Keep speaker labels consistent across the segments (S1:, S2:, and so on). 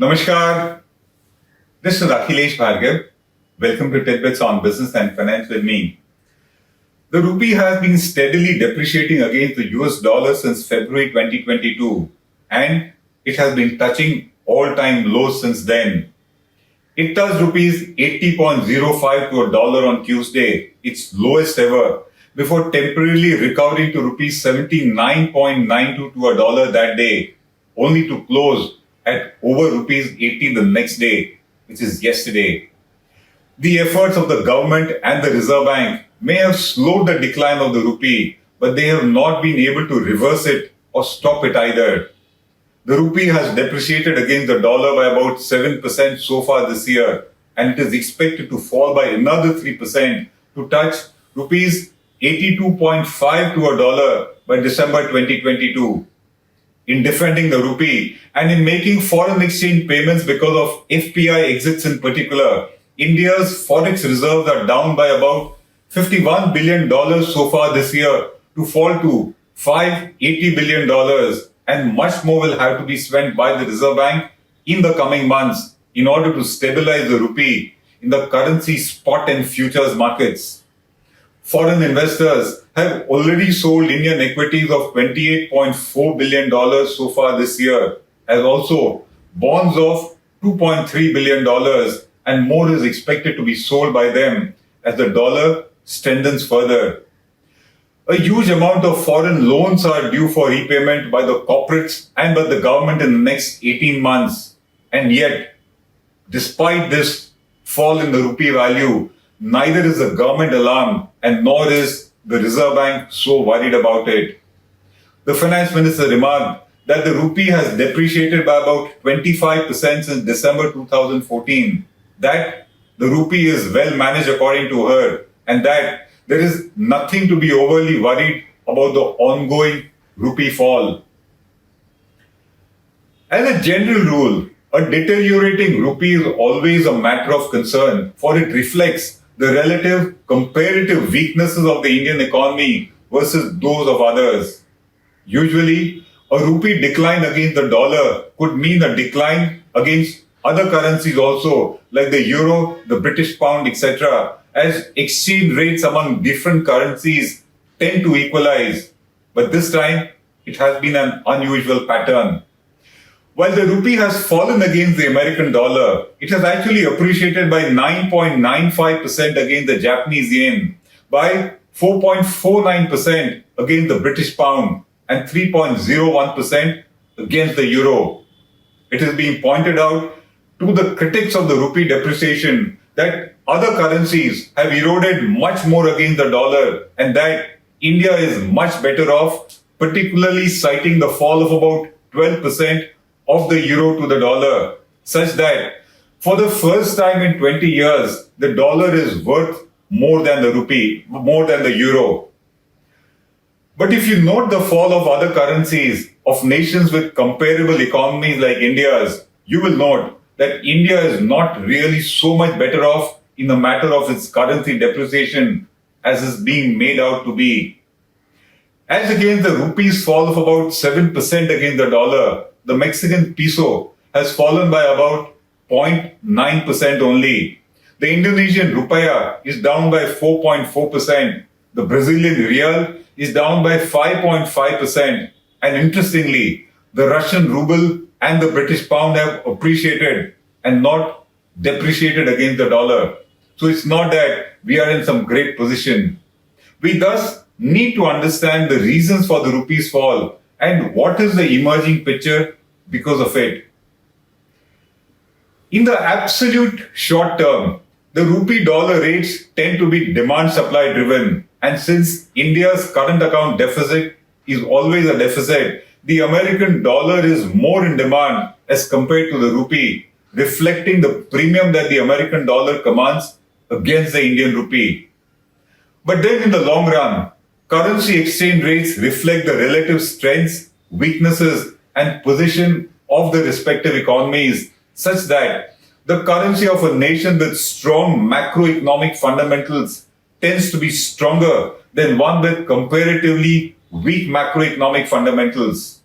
S1: Namaskar. This is Akhilesh Bhargava. Welcome to Tit-Bits on Business and Finance with me. The rupee has been steadily depreciating against the US dollar since February 2022, and it has been touching all-time lows since then. It touched rupees 80.05 to a dollar on Tuesday, its lowest ever, before temporarily recovering to rupees 79.92 to a dollar that day, only to close at over rupees 80 the next day, which is yesterday. The efforts of the government and the Reserve Bank may have slowed the decline of the rupee, but they have not been able to reverse it or stop it either. The rupee has depreciated against the dollar by about 7% so far this year, and it is expected to fall by another 3% to touch rupees 82.5 to a dollar by December 2022. In defending the rupee and in making foreign exchange payments because of FPI exits in particular, India's forex reserves are down by about $51 billion so far this year to fall to $580 billion, and much more will have to be spent by the Reserve Bank in the coming months in order to stabilize the rupee in the currency spot and futures markets. Foreign investors have already sold Indian equities of $28.4 billion so far this year, as also bonds of $2.3 billion, and more is expected to be sold by them as the dollar strengthens further. A huge amount of foreign loans are due for repayment by the corporates and by the government in the next 18 months. And yet, despite this fall in the rupee value, neither is the government alarmed and nor is the Reserve Bank so worried about it. The finance minister remarked that the rupee has depreciated by about 25% since December 2014, that the rupee is well managed according to her, and that there is nothing to be overly worried about the ongoing rupee fall. As a general rule, a deteriorating rupee is always a matter of concern, for it reflects the relative comparative weaknesses of the Indian economy versus those of others. Usually, a rupee decline against the dollar could mean a decline against other currencies also, like the euro, the British pound, etc., as exchange rates among different currencies tend to equalize. But this time, it has been an unusual pattern. While the rupee has fallen against the American dollar, it has actually appreciated by 9.95% against the Japanese yen, by 4.49% against the British pound, and 3.01% against the euro. It is being pointed out to the critics of the rupee depreciation that other currencies have eroded much more against the dollar and that India is much better off, particularly citing the fall of about 12% of the euro to the dollar, such that for the first time in 20 years, the dollar is worth more than the rupee, more than the euro. But if you note the fall of other currencies of nations with comparable economies like India's, you will note that India is not really so much better off in the matter of its currency depreciation as is being made out to be. As against the rupee's fall of about 7% against the dollar, the Mexican peso has fallen by about 0.9% only. The Indonesian rupiah is down by 4.4%. The Brazilian real is down by 5.5%. And interestingly, the Russian ruble and the British pound have appreciated and not depreciated against the dollar. So it's not that we are in some great position. We thus need to understand the reasons for the rupee's fall and what is the emerging picture because of it. In the absolute short term, the rupee dollar rates tend to be demand supply driven, and since India's current account deficit is always a deficit, the American dollar is more in demand as compared to the rupee, reflecting the premium that the American dollar commands against the Indian rupee. But then in the long run, currency exchange rates reflect the relative strengths, weaknesses, and position of the respective economies, such that the currency of a nation with strong macroeconomic fundamentals tends to be stronger than one with comparatively weak macroeconomic fundamentals.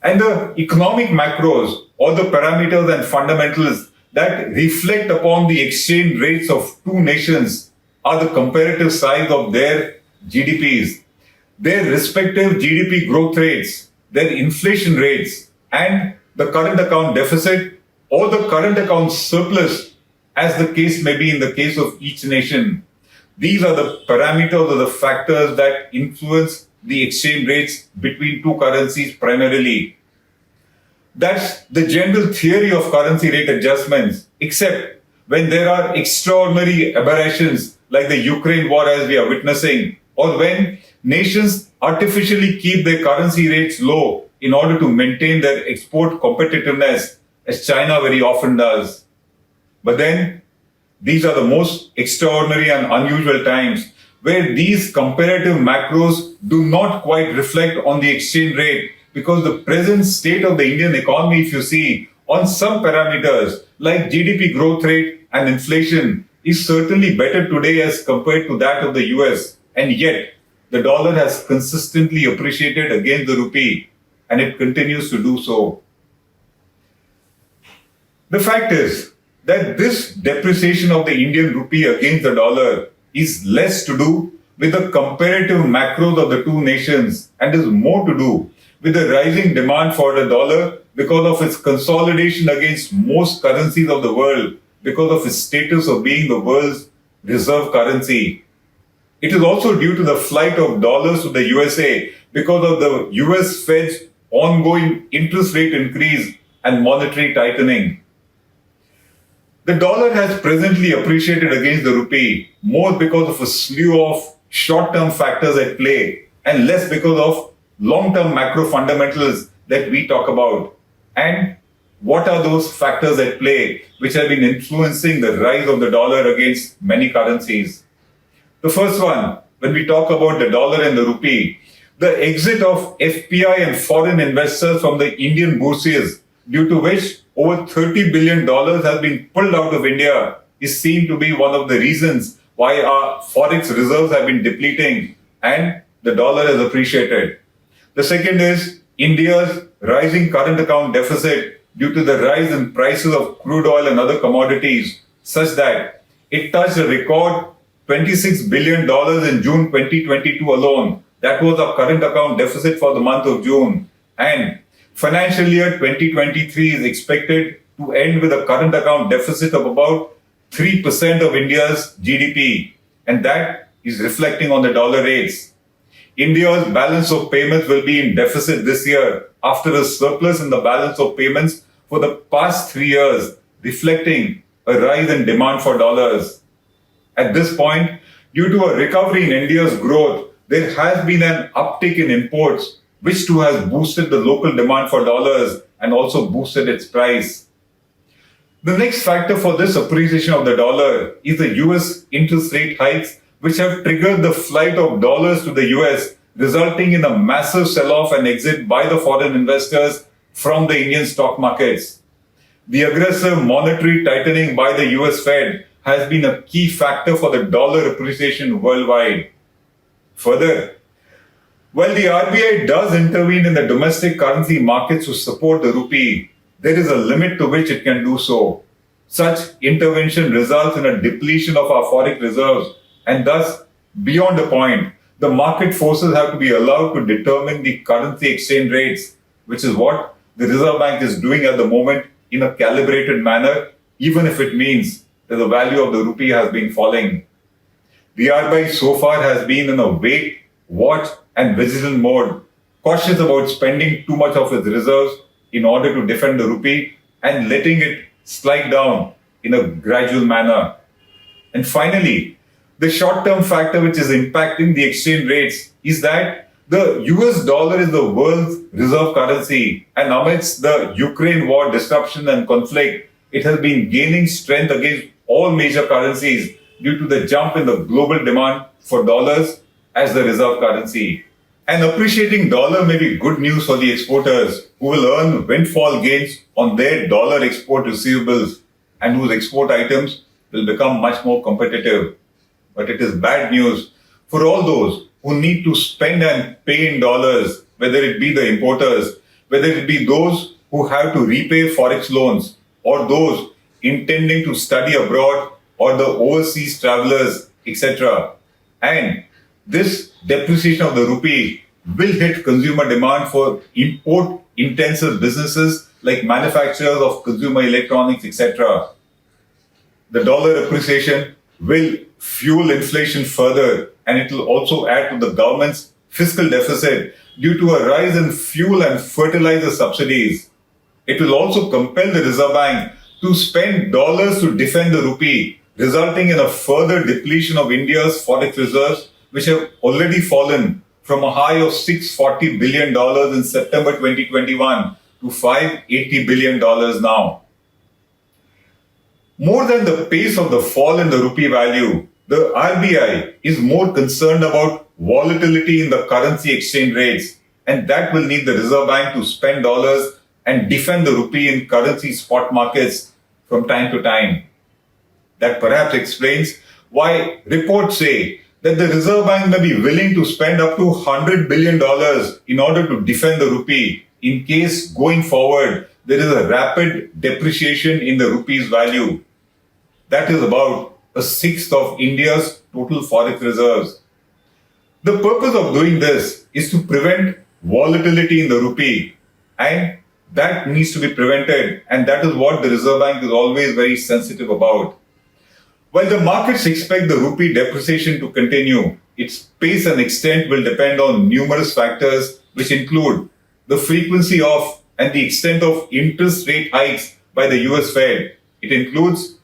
S1: And the economic macros or the parameters and fundamentals that reflect upon the exchange rates of two nations are the comparative size of their GDPs, their respective GDP growth rates, their inflation rates, and the current account deficit or the current account surplus, as the case may be in the case of each nation. These are the parameters or the factors that influence the exchange rates between two currencies primarily. That's the general theory of currency rate adjustments, except when there are extraordinary aberrations like the Ukraine war as we are witnessing, or when nations artificially keep their currency rates low in order to maintain their export competitiveness, as China very often does. But then, these are the most extraordinary and unusual times where these comparative macros do not quite reflect on the exchange rate, because the present state of the Indian economy, if you see, on some parameters like GDP growth rate and inflation is certainly better today as compared to that of the US. And yet, the dollar has consistently appreciated against the rupee, and it continues to do so. The fact is that this depreciation of the Indian rupee against the dollar is less to do with the comparative macros of the two nations and is more to do with the rising demand for the dollar because of its consolidation against most currencies of the world, because of its status of being the world's reserve currency. It is also due to the flight of dollars to the USA because of the US Fed's ongoing interest rate increase and monetary tightening. The dollar has presently appreciated against the rupee more because of a slew of short-term factors at play and less because of long-term macro fundamentals that we talk about. And what are those factors at play which have been influencing the rise of the dollar against many currencies? The first one, when we talk about the dollar and the rupee, the exit of FPI and foreign investors from the Indian bourses, due to which over $30 billion has been pulled out of India, is seen to be one of the reasons why our forex reserves have been depleting and the dollar has appreciated. The second is India's rising current account deficit due to the rise in prices of crude oil and other commodities, such that it touched a record $26 billion in June 2022 alone. That was our current account deficit for the month of June. And financial year 2023 is expected to end with a current account deficit of about 3% of India's GDP. And that is reflecting on the dollar rates. India's balance of payments will be in deficit this year after a surplus in the balance of payments for the past 3 years, reflecting a rise in demand for dollars. At this point, due to a recovery in India's growth, there has been an uptick in imports, which too has boosted the local demand for dollars and also boosted its price. The next factor for this appreciation of the dollar is the US interest rate hikes, which have triggered the flight of dollars to the US, resulting in a massive sell-off and exit by the foreign investors from the Indian stock markets. The aggressive monetary tightening by the US Fed has been a key factor for the dollar appreciation worldwide. Further, while the RBI does intervene in the domestic currency markets to support the rupee, there is a limit to which it can do so. Such intervention results in a depletion of our forex reserves, and thus, beyond a point, the market forces have to be allowed to determine the currency exchange rates, which is what the Reserve Bank is doing at the moment in a calibrated manner, even if it means that the value of the rupee has been falling. The RBI so far has been in a wait, watch, and vigilant mode, cautious about spending too much of its reserves in order to defend the rupee and letting it slide down in a gradual manner. And finally, the short-term factor which is impacting the exchange rates is that the US dollar is the world's reserve currency, and amidst the Ukraine war disruption and conflict, it has been gaining strength against all major currencies due to the jump in the global demand for dollars as the reserve currency. An appreciating dollar may be good news for the exporters who will earn windfall gains on their dollar export receivables and whose export items will become much more competitive. But it is bad news for all those who need to spend and pay in dollars, whether it be the importers, whether it be those who have to repay forex loans, or those intending to study abroad, or the overseas travelers, etc. And this depreciation of the rupee will hit consumer demand for import-intensive businesses like manufacturers of consumer electronics, etc. The dollar appreciation will fuel inflation further, and it will also add to the government's fiscal deficit due to a rise in fuel and fertilizer subsidies. It will also compel the Reserve Bank to spend dollars to defend the rupee, resulting in a further depletion of India's forex reserves, which have already fallen from a high of $640 billion in September 2021 to $580 billion now. More than the pace of the fall in the rupee value, the RBI is more concerned about volatility in the currency exchange rates, and that will need the Reserve Bank to spend dollars and defend the rupee in currency spot markets from time to time. That perhaps explains why reports say that the Reserve Bank may be willing to spend up to $100 billion in order to defend the rupee in case going forward there is a rapid depreciation in the rupee's value. That is about a sixth of India's total forex reserves. The purpose of doing this is to prevent volatility in the rupee, and that needs to be prevented, and that is what the Reserve Bank is always very sensitive about. While the markets expect the rupee depreciation to continue, its pace and extent will depend on numerous factors, which include the frequency of and the extent of interest rate hikes by the US Fed. It includes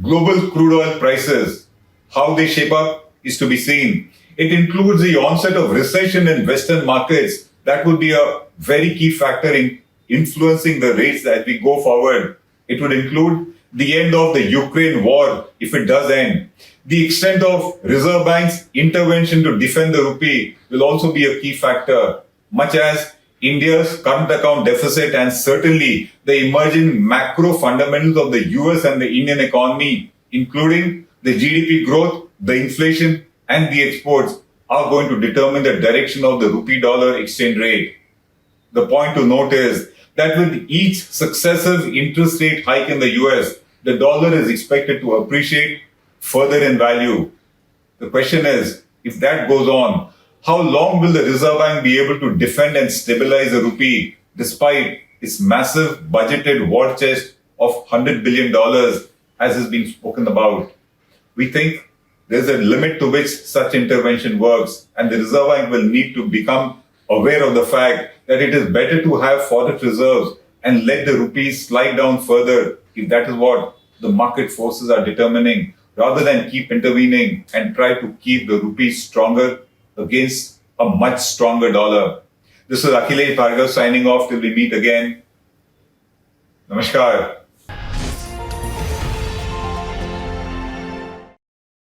S1: global crude oil prices. How they shape up is to be seen. It includes the onset of recession in Western markets. That would be a very key factor in influencing the rates as we go forward. It would include the end of the Ukraine war, if it does end. The extent of Reserve Bank's intervention to defend the rupee will also be a key factor, much as India's current account deficit and certainly the emerging macro fundamentals of the US and the Indian economy, including the GDP growth, the inflation, and the exports, are going to determine the direction of the rupee-dollar exchange rate. The point to note is that with each successive interest rate hike in the US, the dollar is expected to appreciate further in value. The question is, if that goes on, how long will the Reserve Bank be able to defend and stabilize the rupee despite its massive budgeted war chest of $100 billion as has been spoken about? We think there's a limit to which such intervention works, and the Reserve Bank will need to become aware of the fact that it is better to have forex reserves and let the rupee slide down further if that is what the market forces are determining, rather than keep intervening and try to keep the rupee stronger against a much stronger dollar. This is Akhilesh Bhargava signing off till we meet again. Namaskar.